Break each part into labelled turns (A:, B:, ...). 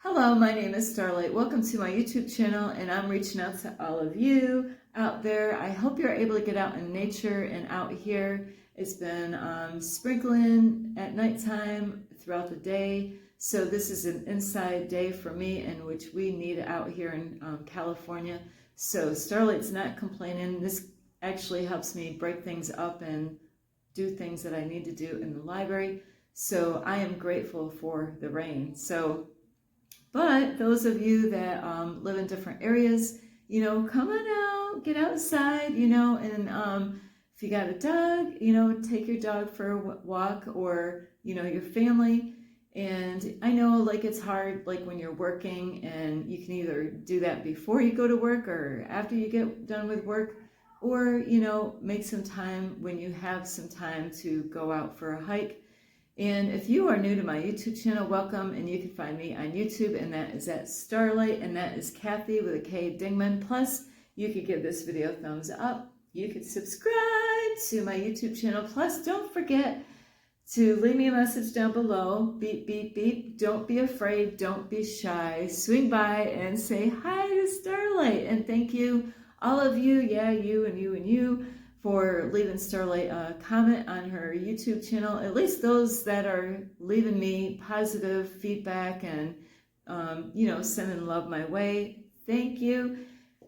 A: Hello, my name is Starlight. Welcome to my YouTube channel, and I'm reaching out to all of you out there. I hope you're able to get out in nature and out here. It's been sprinkling at nighttime throughout the day, so this is an inside day for me, in which we need it out here in California. So Starlight's not complaining. This actually helps me break things up and do things that I need to do in the library. So I am grateful for the rain. But those of you that live in different areas, come on out, get outside, and if you got a dog, take your dog for a walk, or, your family. And I know, like, it's hard, like, when you're working, and you can either do that before you go to work or after you get done with work, or, make some time when you have some time to go out for a hike. And if you are new to my YouTube channel, welcome, and you can find me on YouTube, and that is at Starlight, and that is Kathy with a K Dingman. Plus, you could give this video a thumbs up. You could subscribe to my YouTube channel. Plus, don't forget to leave me a message down below. Beep, beep, beep. Don't be afraid. Don't be shy. Swing by and say hi to Starlight. And thank you, all of you, yeah, you and you and you, for leaving Starlight a comment on her YouTube channel, at least those that are leaving me positive feedback and, sending love my way. Thank you.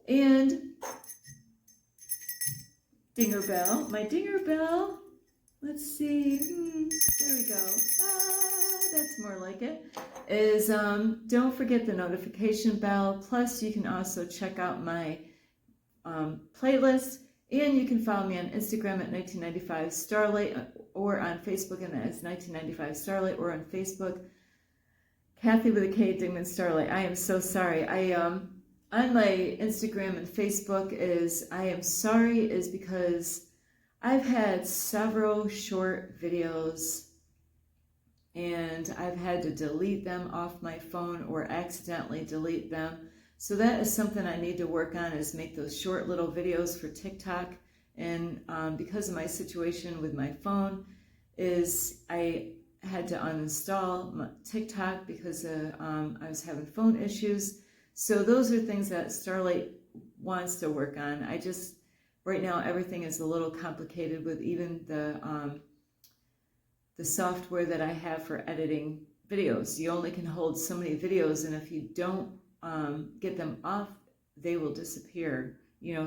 A: And dinger bell, my dinger bell, let's see, there we go. That's more like it, is don't forget the notification bell. Plus, you can also check out my playlist. And you can follow me on Instagram at 1995 Starlight, or on Facebook, and that is 1995 Starlight, or on Facebook, Kathy with a K Dingman Starlight. I am so sorry. On my Instagram and Facebook is I am sorry is because I've had several short videos and I've had to delete them off my phone or accidentally delete them. So that is something I need to work on, is make those short little videos for TikTok. And because of my situation with my phone, is I had to uninstall my TikTok because I was having phone issues. So those are things that Starlight wants to work on. Right now everything is a little complicated with even the software that I have for editing videos. You only can hold so many videos, and if you don't get them off, they will disappear,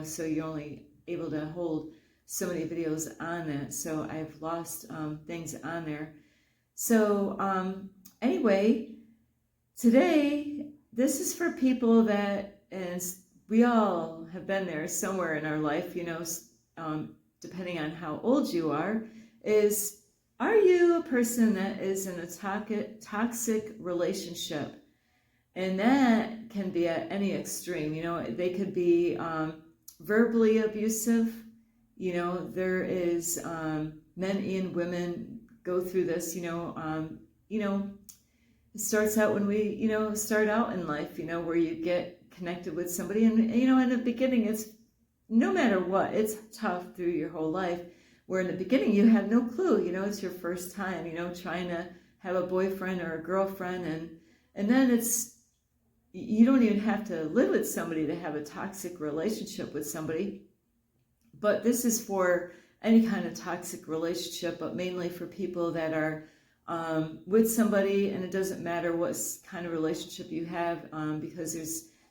A: so you're only able to hold so many videos on that. So I've lost things on there. So anyway, today, this is for people that, and we all have been there somewhere in our life, depending on how old you are you a person that is in a toxic relationship? And that can be at any extreme. They could be verbally abusive. There is men and women go through this. It starts out when we, start out in life, where you get connected with somebody. And, in the beginning, it's no matter what, it's tough through your whole life. Where in the beginning, you have no clue. It's your first time, trying to have a boyfriend or a girlfriend. And then you don't even have to live with somebody to have a toxic relationship with somebody. But this is for any kind of toxic relationship, but mainly for people that are with somebody, and it doesn't matter what kind of relationship you have, because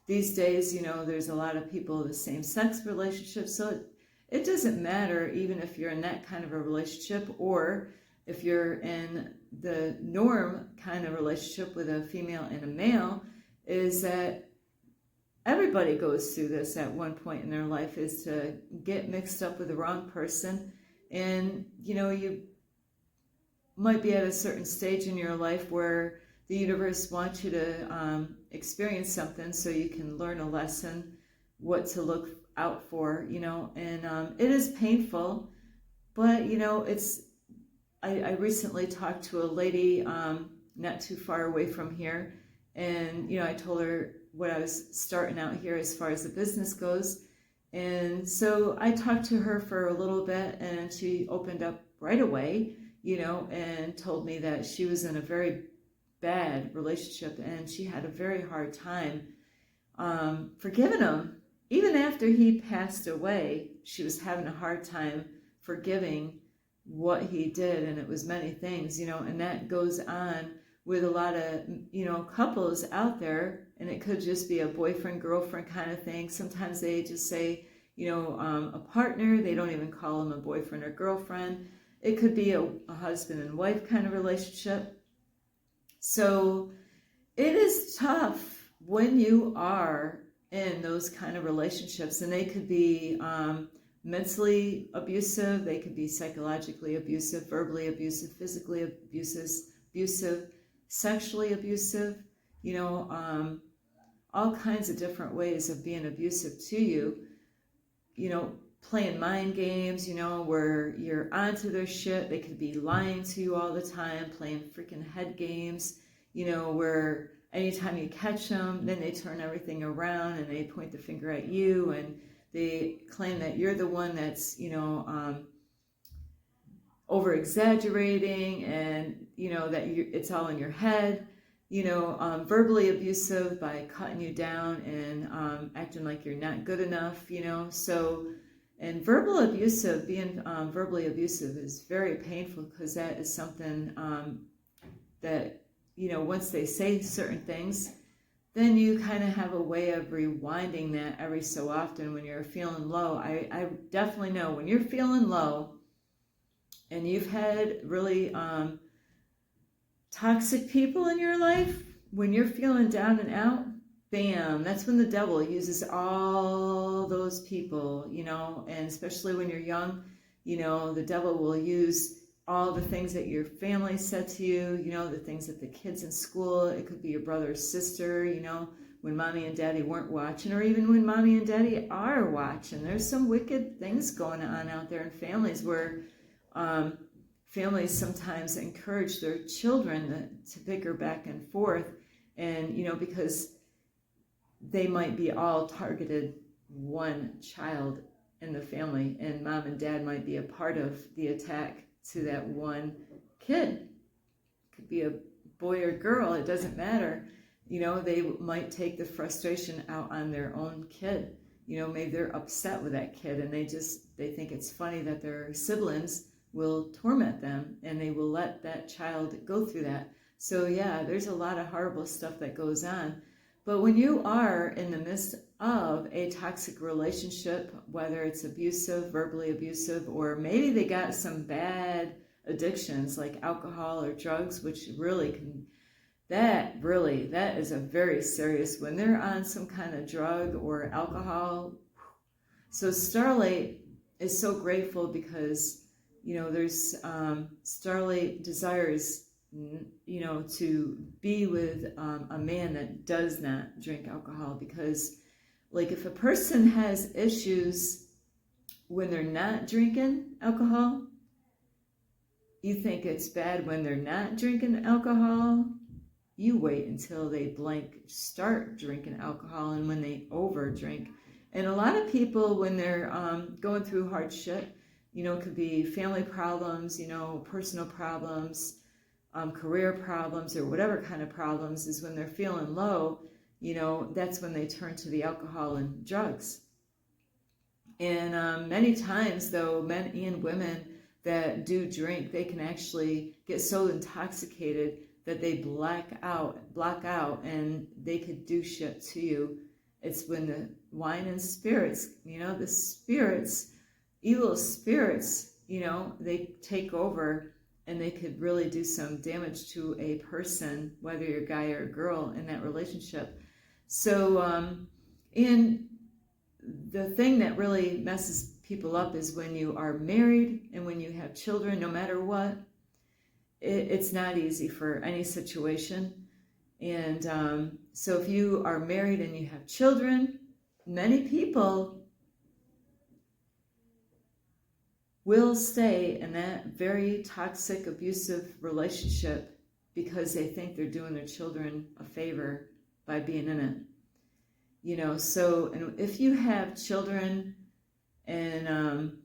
A: these days, there's a lot of people with the same sex relationships. So it doesn't matter even if you're in that kind of a relationship, or if you're in the norm kind of relationship with a female and a male, is that everybody goes through this at one point in their life, is to get mixed up with the wrong person. And, you might be at a certain stage in your life where the universe wants you to experience something so you can learn a lesson, what to look out for, and it is painful, but, I recently talked to a lady not too far away from here. And, I told her what I was starting out here as far as the business goes. And so I talked to her for a little bit, and she opened up right away, and told me that she was in a very bad relationship, and she had a very hard time forgiving him. Even after he passed away, she was having a hard time forgiving what he did, and it was many things, and that goes on with a lot of, couples out there, and it could just be a boyfriend, girlfriend kind of thing. Sometimes they just say, a partner, they don't even call him a boyfriend or girlfriend. It could be a husband and wife kind of relationship. So it is tough when you are in those kind of relationships, and they could be mentally abusive, they could be psychologically abusive, verbally abusive, physically abusive, sexually abusive, all kinds of different ways of being abusive to you, playing mind games, where you're onto their shit. They could be lying to you all the time, playing freaking head games, where anytime you catch them, then they turn everything around and they point the finger at you, and they claim that you're the one that's, over exaggerating, and, that it's all in your head, verbally abusive by cutting you down and acting like you're not good enough, so, and being verbally abusive is very painful, because that is something that, once they say certain things, then you kind of have a way of rewinding that every so often when you're feeling low. I definitely know when you're feeling low and you've had really toxic people in your life, when you're feeling down and out, bam, that's when the devil uses all those people, and especially when you're young, the devil will use all the things that your family said to you, the things that the kids in school, it could be your brother or sister, when mommy and daddy weren't watching, or even when mommy and daddy are watching. There's some wicked things going on out there in families where families sometimes encourage their children to bicker back and forth, and, because they might be all targeted one child in the family, and mom and dad might be a part of the attack to that one kid. It could be a boy or girl, it doesn't matter. They might take the frustration out on their own kid. Maybe they're upset with that kid, and they think it's funny that their siblings will torment them, and they will let that child go through that. So yeah, there's a lot of horrible stuff that goes on. But when you are in the midst of a toxic relationship, whether it's abusive, verbally abusive, or maybe they got some bad addictions like alcohol or drugs, which really can, that is a very serious, when they're on some kind of drug or alcohol. So Starlight is so grateful because, there's Starlight desires, to be with a man that does not drink alcohol, because like if a person has issues when they're not drinking alcohol, you think it's bad when they're not drinking alcohol, you wait until they start drinking alcohol, and when they over drink. And a lot of people, when they're going through hardship, it could be family problems, personal problems, career problems, or whatever kind of problems, is when they're feeling low, that's when they turn to the alcohol and drugs. And many times, though, men and women that do drink, they can actually get so intoxicated that they block out, and they could do shit to you. It's when the wine and spirits, the spirits, evil spirits, they take over, and they could really do some damage to a person, whether you're a guy or a girl in that relationship. So, and the thing that really messes people up is when you are married and when you have children, no matter what, it's not easy for any situation. And so if you are married and you have children, many people will stay in that very toxic, abusive relationship because they think they're doing their children a favor by being in it. So, and if you have children and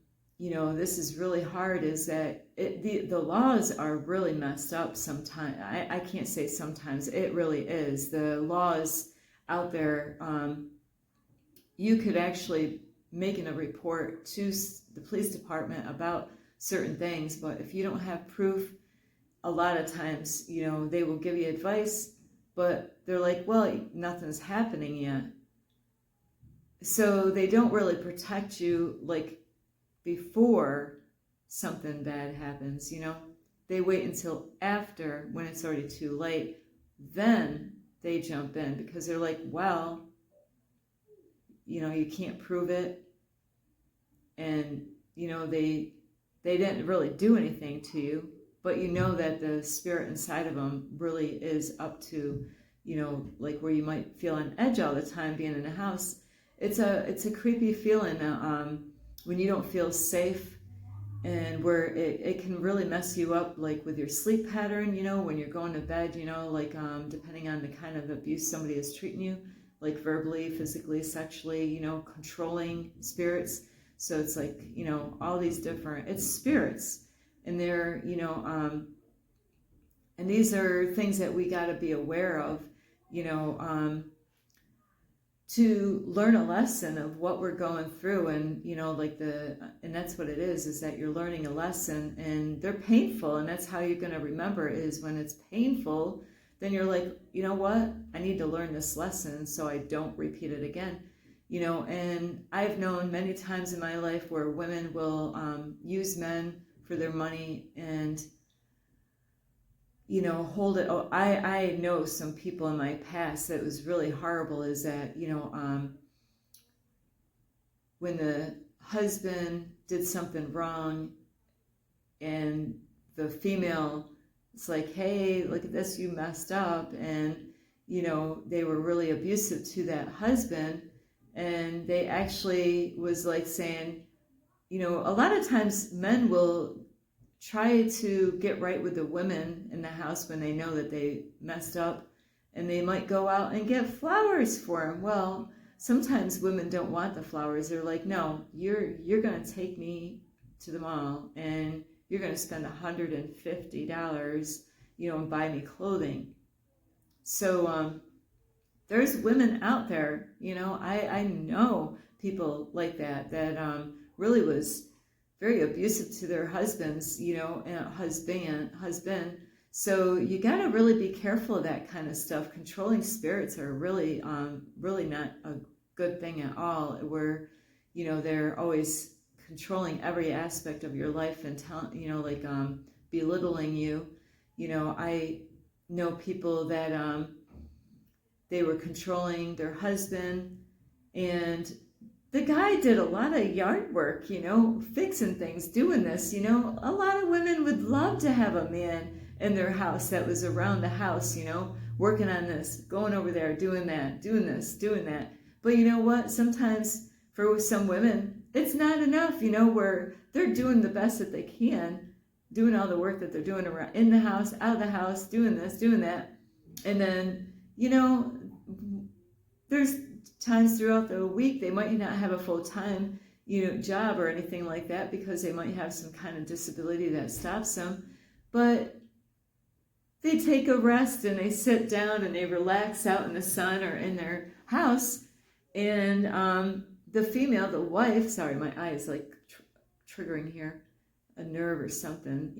A: this is really hard, is that the laws are really messed up sometimes. I can't say sometimes, it really is. The laws out there, you could actually making a report to the police department about certain things, but if you don't have proof, a lot of times, they will give you advice, but they're like, well, nothing's happening yet. So they don't really protect you like before something bad happens, They wait until after, when it's already too late, then they jump in, because they're like, well, you can't prove it, and they didn't really do anything to you, but that the spirit inside of them really is up to, like where you might feel on edge all the time being in a house. It's a creepy feeling when you don't feel safe, and where it can really mess you up, like with your sleep pattern, when you're going to bed, like depending on the kind of abuse somebody is treating you, like verbally, physically, sexually, controlling spirits. So it's like, all these different, it's spirits, and they're, and these are things that we got to be aware of, to learn a lesson of what we're going through. And, and that's what it is that you're learning a lesson, and they're painful. And that's how you're going to remember, is when it's painful, then you're like, you know what? I need to learn this lesson so I don't repeat it again. And I've known many times in my life where women will use men for their money and, hold it. Oh, I know some people in my past that was really horrible, is that, when the husband did something wrong and the female, it's like, hey, look at this, you messed up. And, they were really abusive to that husband. And they actually was like saying, a lot of times men will try to get right with the women in the house when they know that they messed up, and they might go out and get flowers for them. Well, sometimes women don't want the flowers. They're like, no, you're going to take me to the mall, and you're going to spend $150, and buy me clothing. So there's women out there, I know people like that really was very abusive to their husbands, husband. So you got to really be careful of that kind of stuff. Controlling spirits are really not a good thing at all, where, they're always controlling every aspect of your life and belittling you. I know people that they were controlling their husband, and the guy did a lot of yard work, fixing things, doing this. A lot of women would love to have a man in their house that was around the house, working on this, going over there, doing that, doing this, doing that. But you know what? Sometimes for some women, it's not enough, where they're doing the best that they can, doing all the work that they're doing around in the house, out of the house, doing this, doing that. And then, there's times throughout the week they might not have a full-time, job or anything like that, because they might have some kind of disability that stops them. But they take a rest and they sit down and they relax out in the sun or in their house. And the female, the wife, sorry, my eye is like triggering here, a nerve or something.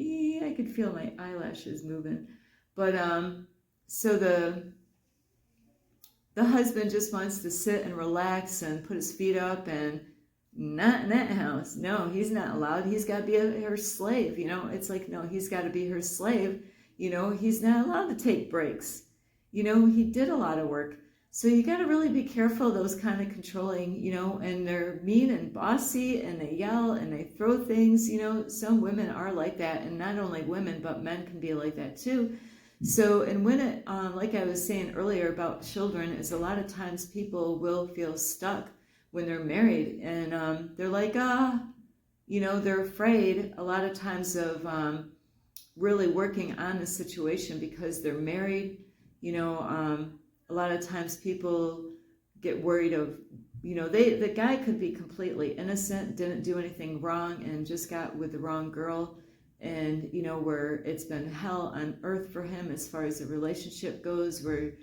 A: I could feel my eyelashes moving. But so the husband just wants to sit and relax and put his feet up, and not in that house. No, he's not allowed. He's got to be her slave. It's like, no, he's got to be her slave. He's not allowed to take breaks. He did a lot of work. So you got to really be careful of those kind of controlling, and they're mean and bossy, and they yell and they throw things. Some women are like that, and not only women, but men can be like that too. So, and when it, like I was saying earlier about children, is a lot of times people will feel stuck when they're married, and they're like, they're afraid a lot of times of really working on the situation because they're married. A lot of times people get worried of the guy could be completely innocent, didn't do anything wrong, and just got with the wrong girl, and where it's been hell on earth for him as far as the relationship goes, where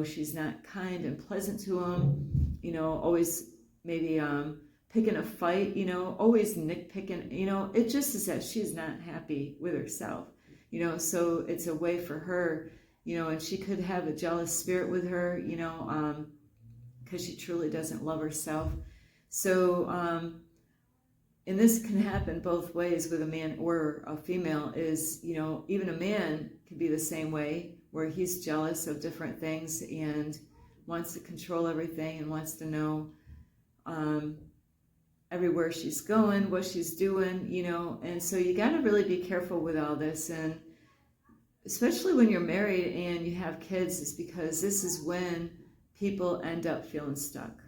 A: she's not kind and pleasant to him, always maybe picking a fight, always nitpicking, it just is that she's not happy with herself, so it's a way for her, and she could have a jealous spirit with her, because she truly doesn't love herself. So, and this can happen both ways with a man or a female, is, even a man can be the same way, where he's jealous of different things and wants to control everything and wants to know everywhere she's going, what she's doing, and so you got to really be careful with all this. And especially when you're married and you have kids, is because this is when people end up feeling stuck.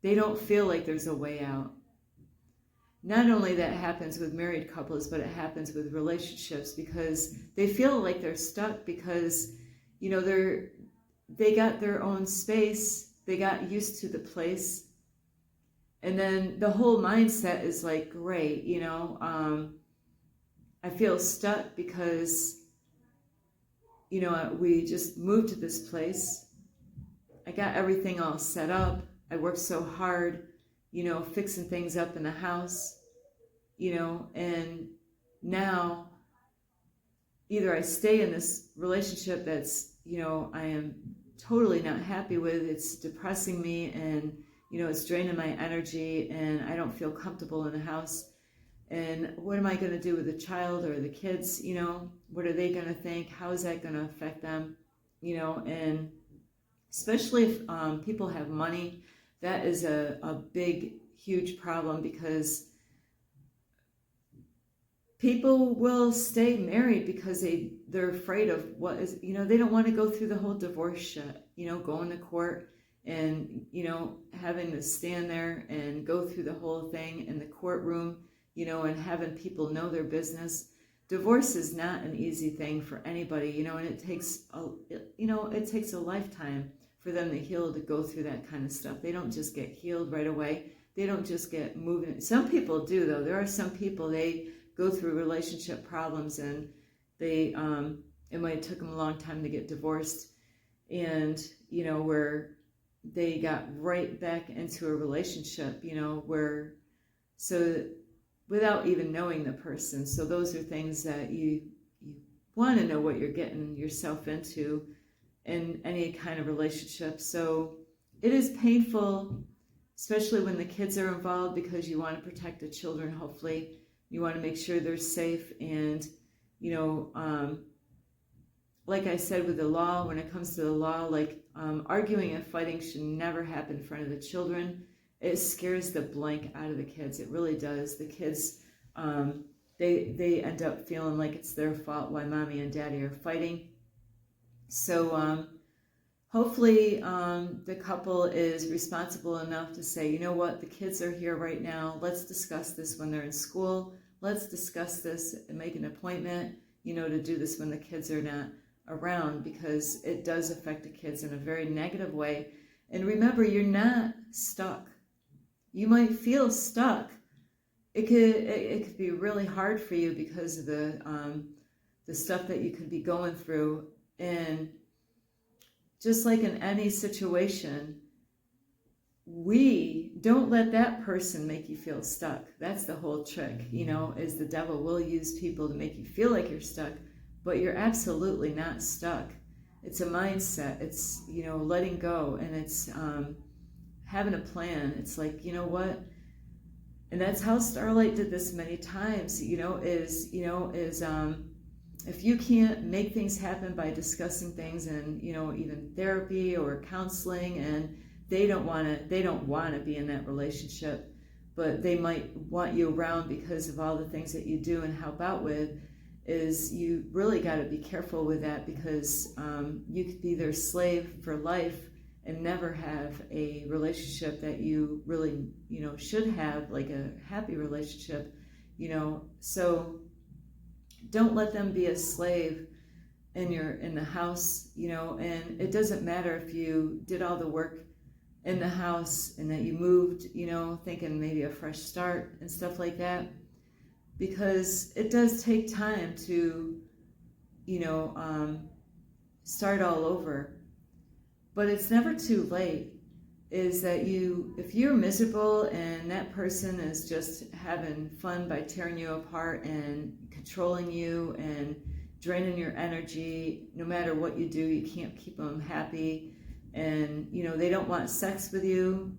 A: They don't feel like there's a way out. Not only that happens with married couples, but it happens with relationships, because they feel like they're stuck because, they got their own space, they got used to the place, and then the whole mindset is like, great, I feel stuck because, we just moved to this place. I got everything all set up. I worked so hard, fixing things up in the house, and now either I stay in this relationship that's, I am totally not happy with, it's depressing me, and, it's draining my energy, and I don't feel comfortable in the house. And what am I going to do with the child or the kids? What are they going to think? How is that going to affect them? And especially if people have money, that is a big, huge problem, because people will stay married because they're afraid of what is, they don't want to go through the whole divorce shit, going to court and, having to stand there and go through the whole thing in the courtroom, and having people know their business. Divorce is not an easy thing for anybody, and it takes a lifetime for them to heal, to go through that kind of stuff. They don't just get healed right away. They don't just get moving. Some people do, though. There are some people, they go through relationship problems, and they it might have took them a long time to get divorced, and where they got right back into a relationship, where, so without even knowing the person. So those are things that you want to know what you're getting yourself into in any kind of relationship. So it is painful, especially when the kids are involved, because you want to protect the children. Hopefully you want to make sure they're safe. And like I said, with the law, when it comes to the law, like arguing and fighting should never happen in front of the children. It scares the blank out of the kids. It really does. The kids, they end up feeling like it's their fault why mommy and daddy are fighting. So hopefully the couple is responsible enough to say, you know what, the kids are here right now. Let's discuss this when they're in school. Let's discuss this and make an appointment, to do this when the kids are not around, because it does affect the kids in a very negative way. And remember, you're not stuck. You might feel stuck. It could be really hard for you because of the stuff that you could be going through. And just like in any situation, we don't let that person make you feel stuck. That's the whole trick, is the devil will use people to make you feel like you're stuck, but you're absolutely not stuck. It's a mindset. It's, letting go, and it's having a plan. It's like, you know what? And that's how Starlight did this many times, if you can't make things happen by discussing things and, even therapy or counseling, and they don't want to be in that relationship, but they might want you around because of all the things that you do and help out with, is you really got to be careful with that, because you could be their slave for life and never have a relationship that you really, should have, like a happy relationship, so don't let them be a slave in the house, and it doesn't matter if you did all the work in the house, and that you moved, thinking maybe a fresh start and stuff like that. Because it does take time to, start all over. But it's never too late. Is that if you're miserable and that person is just having fun by tearing you apart and controlling you and draining your energy, no matter what you do, you can't keep them happy. And, they don't want sex with you,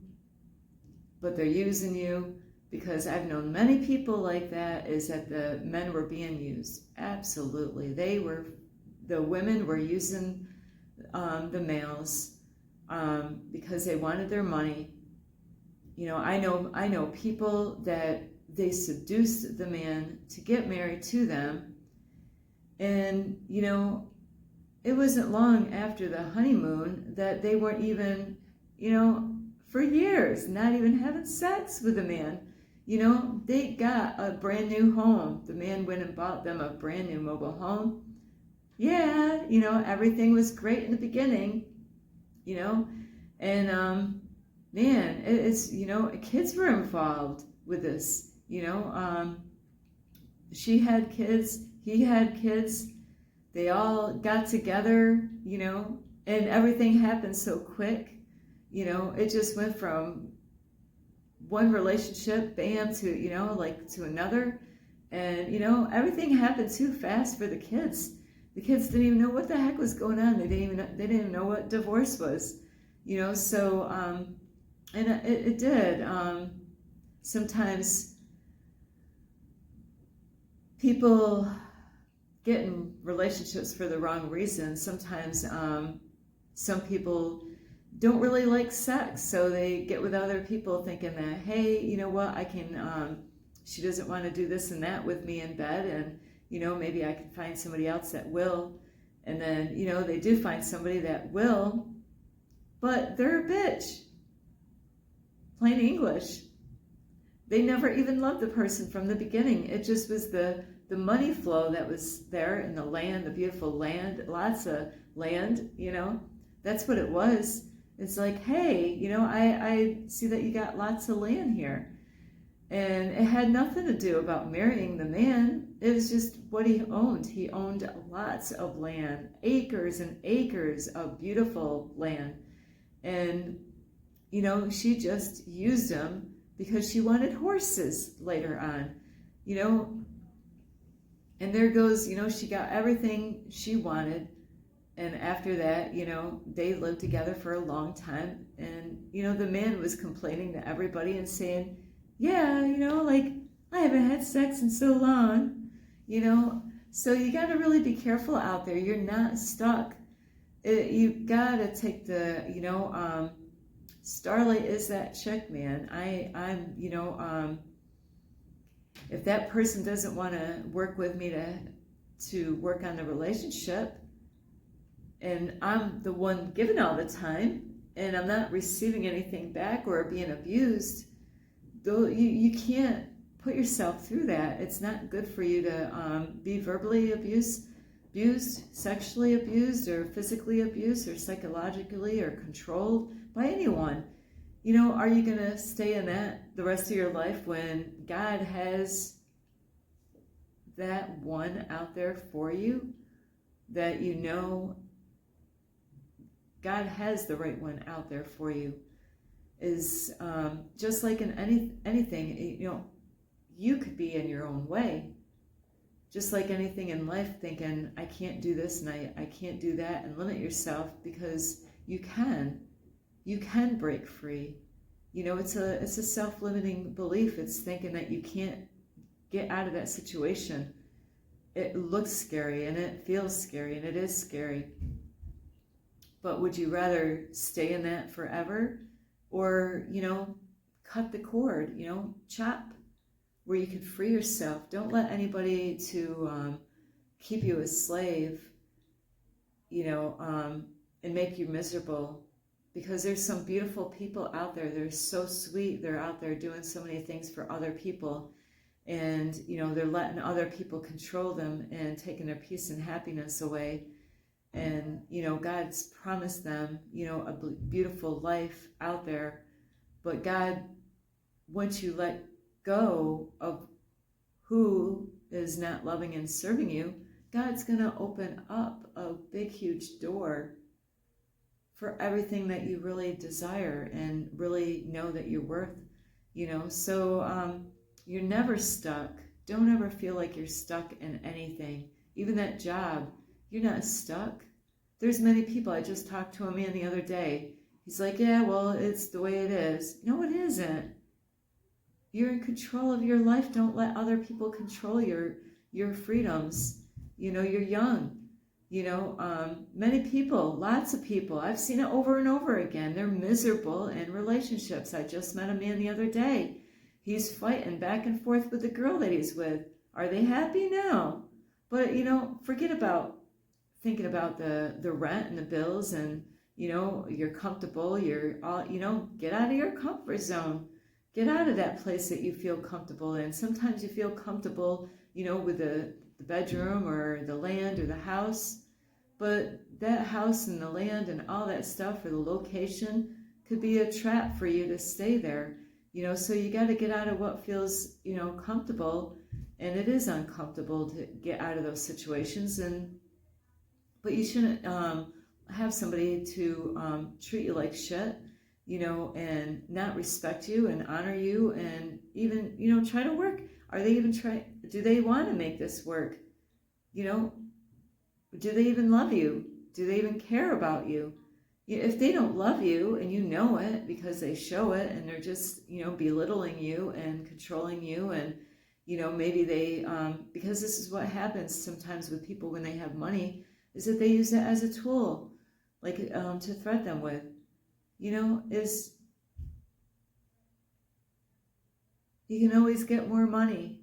A: but they're using you. Because I've known many people like that, is that the men were being used. Absolutely. The women were using the males because they wanted their money. I know people that they seduced the man to get married to them. And, it wasn't long after the honeymoon that they weren't even, for years, not even having sex with the man. They got a brand new home. The man went and bought them a brand new mobile home. Yeah, everything was great in the beginning, and man, it's, kids were involved with this, she had kids, he had kids, they all got together, and everything happened so quick, it just went from one relationship, bam, to, to another. And, everything happened too fast for the kids. The kids didn't even know what the heck was going on. They didn't even know what divorce was, so, and it did. Sometimes people get in relationships for the wrong reasons. Sometimes some people don't really like sex, so they get with other people thinking that, hey, you know what, I can, she doesn't want to do this and that with me in bed, and, maybe I can find somebody else that will. And then, they do find somebody that will, but they're a bitch. Plain English. They never even loved the person from the beginning. It just was the money flow that was there in the land, the beautiful land, lots of land, that's what it was. It's like, hey, I see that you got lots of land here. And it had nothing to do about marrying the man. It was just what he owned. He owned lots of land, acres and acres of beautiful land. And, she just used him because she wanted horses later on, And there goes, she got everything she wanted. And after that, they lived together for a long time. And, the man was complaining to everybody and saying, yeah, I haven't had sex in so long, So you got to really be careful out there. You're not stuck. You got to take the, Starlight is that chick, man. I'm, if that person doesn't want to work with me to work on the relationship, and I'm the one giving all the time, and I'm not receiving anything back or being abused, though you can't put yourself through that. It's not good for you to be verbally abused, sexually abused, or physically abused, or psychologically, or controlled by anyone. Are you going to stay in that the rest of your life when God has that one out there for you, that God has the right one out there for you? Is just like in anything, you could be in your own way. Just like anything in life, thinking, I can't do this and I can't do that, and limit yourself, because you can break free. It's a self-limiting belief. It's thinking that you can't get out of that situation. It looks scary and it feels scary and it is scary. But would you rather stay in that forever, or, cut the cord, chop, where you can free yourself? Don't let anybody to keep you a slave, and make you miserable. Because there's some beautiful people out there. They're so sweet. They're out there doing so many things for other people. And, they're letting other people control them and taking their peace and happiness away. And, God's promised them, a beautiful life out there. But God, once you let go of who is not loving and serving you, God's going to open up a big, huge door for everything that you really desire and really know that you're worth, So you're never stuck. Don't ever feel like you're stuck in anything. Even that job, you're not stuck. There's many people. I just talked to a man the other day. He's like, yeah, well, it's the way it is. No, it isn't. You're in control of your life. Don't let other people control your freedoms. You're young. Many people, lots of people, I've seen it over and over again. They're miserable in relationships. I just met a man the other day. He's fighting back and forth with the girl that he's with. Are they happy? No. But, forget about thinking about the rent and the bills and, you're comfortable. You're all, get out of your comfort zone. Get out of that place that you feel comfortable in. Sometimes you feel comfortable, with the bedroom or the land or the house. But that house and the land and all that stuff, or the location, could be a trap for you to stay there. So you got to get out of what feels, comfortable. And it is uncomfortable to get out of those situations. But you shouldn't have somebody to treat you like shit, and not respect you and honor you, and even, try to work. Are they even do they want to make this work? Do they even love you? Do they even care about you? If they don't love you and you know it because they show it, and they're just, belittling you and controlling you, and, maybe they, because this is what happens sometimes with people when they have money, is that they use it as a tool, like to threat them with, is you can always get more money.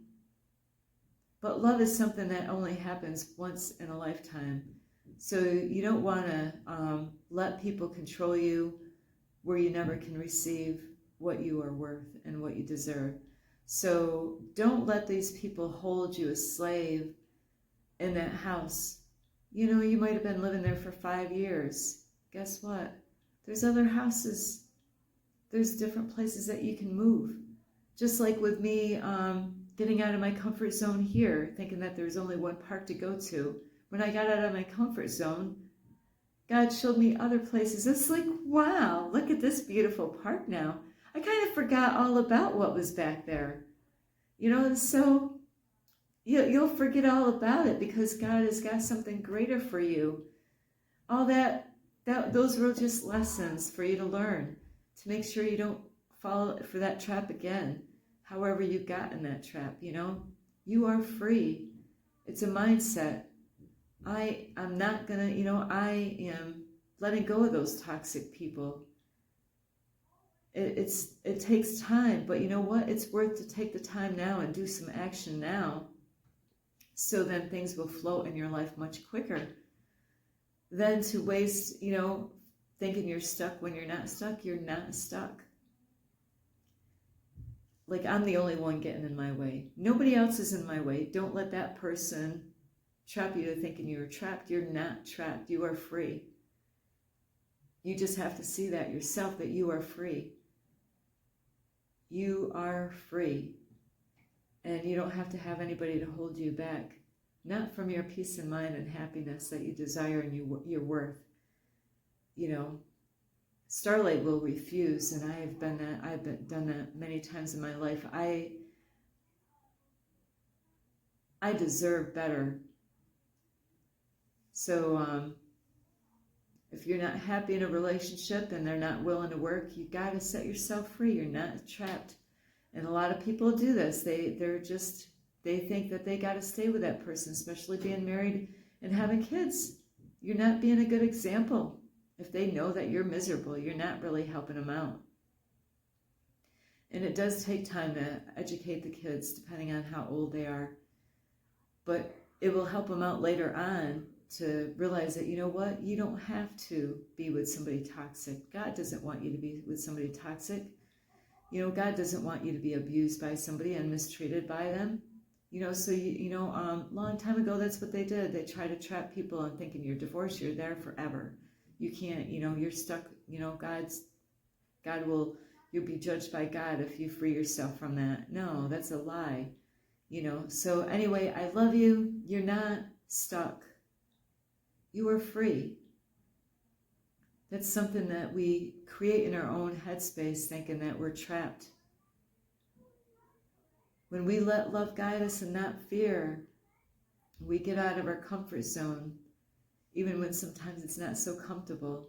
A: But love is something that only happens once in a lifetime. So you don't want to let people control you where you never can receive what you are worth and what you deserve. So don't let these people hold you a slave in that house. You might have been living there for 5 years. Guess what? There's other houses. There's different places that you can move. Just like with me getting out of my comfort zone here, thinking that there's only one park to go to. When I got out of my comfort zone, God showed me other places. It's like, wow, look at this beautiful park now. I kind of forgot all about what was back there. So you'll forget all about it because God has got something greater for you. All those were just lessons for you to learn, to make sure you don't fall for that trap again. However you got in that trap, you are free. It's a mindset. I'm not gonna, I am letting go of those toxic people. It takes time, but you know what? It's worth to take the time now and do some action now, so then things will flow in your life much quicker than to waste, thinking you're stuck when you're not stuck. You're not stuck. Like, I'm the only one getting in my way. Nobody else is in my way. Don't let that person trap you to thinking you're trapped. You're not trapped. You are free. You just have to see that yourself, that you are free. You are free. And you don't have to have anybody to hold you back. Not from your peace of mind and happiness that you desire and you're worth. Starlight will refuse, and I've done that many times in my life. I deserve better. So if you're not happy in a relationship and they're not willing to work, you got to set yourself free. You're not trapped. And a lot of people do this. They think that they got to stay with that person, especially being married and having kids. You're not being a good example. If they know that you're miserable, you're not really helping them out. And it does take time to educate the kids, depending on how old they are. But it will help them out later on to realize that, you know what, you don't have to be with somebody toxic. God doesn't want you to be with somebody toxic. God doesn't want you to be abused by somebody and mistreated by them. So long time ago, that's what they did. They try to trap people and thinking you're divorced, you're there forever. You can't, you're stuck, God will, you'll be judged by God if you free yourself from that. No, that's a lie. So anyway, I love you. You're not stuck. You are free. That's something that we create in our own headspace, thinking that we're trapped. When we let love guide us and not fear, we get out of our comfort zone, even when sometimes it's not so comfortable.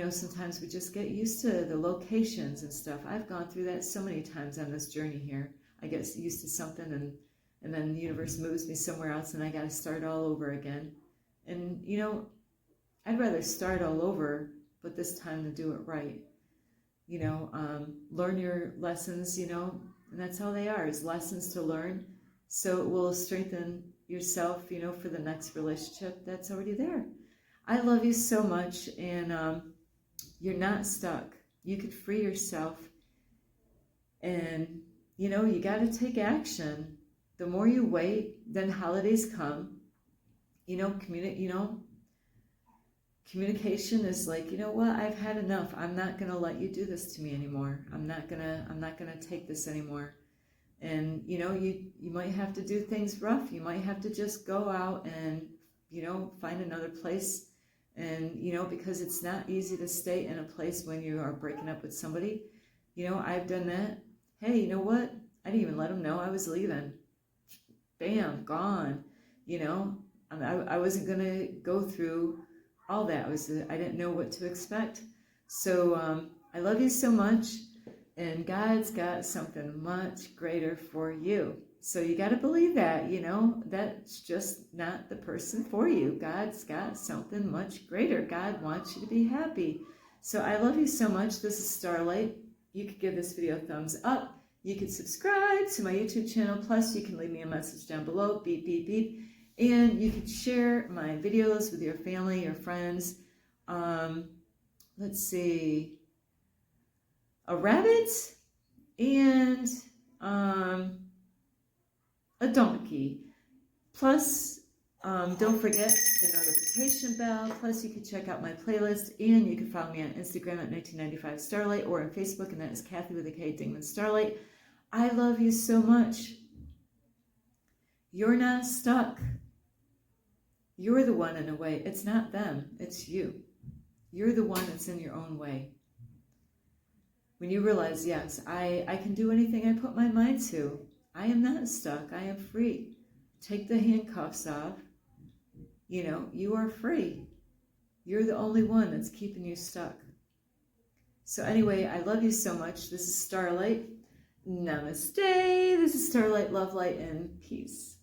A: Sometimes we just get used to the locations and stuff. I've gone through that so many times on this journey here. I get used to something and then the universe moves me somewhere else and I got to start all over again. And, I'd rather start all over, but this time to do it right. Learn your lessons, and that's all they are, is lessons to learn. So it will strengthen yourself, for the next relationship that's already there. I love you so much, and you're not stuck. You could free yourself, and, you got to take action. The more you wait, then holidays come. Communication is like, what, I've had enough. I'm not going to let you do this to me anymore. I'm not going to take this anymore. And, you might have to do things rough. You might have to just go out and, find another place. And, because it's not easy to stay in a place when you are breaking up with somebody. I've done that. Hey, you know what? I didn't even let them know I was leaving. Bam, gone. I wasn't going to go through all that. I didn't know what to expect. So I love you so much, and God's got something much greater for you. So you got to believe that, that's just not the person for you. God's got something much greater. God wants you to be happy. So I love you so much. This is Starlight. You could give this video a thumbs up. You could subscribe to my YouTube channel. Plus, you can leave me a message down below. Beep, beep, beep. And you can share my videos with your family, your friends. Let's see. A rabbit and a donkey. Plus, don't forget the notification bell. Plus, you can check out my playlist, and you can follow me on Instagram at 1995 Starlight, or on Facebook, and that is Kathy with a K, Dingman Starlight. I love you so much. You're not stuck. You're the one in a way. It's not them. It's you. You're the one that's in your own way. When you realize, yes, I can do anything I put my mind to. I am not stuck. I am free. Take the handcuffs off. You are free. You're the only one that's keeping you stuck. So anyway, I love you so much. This is Starlight. Namaste. This is Starlight, love, light, and peace.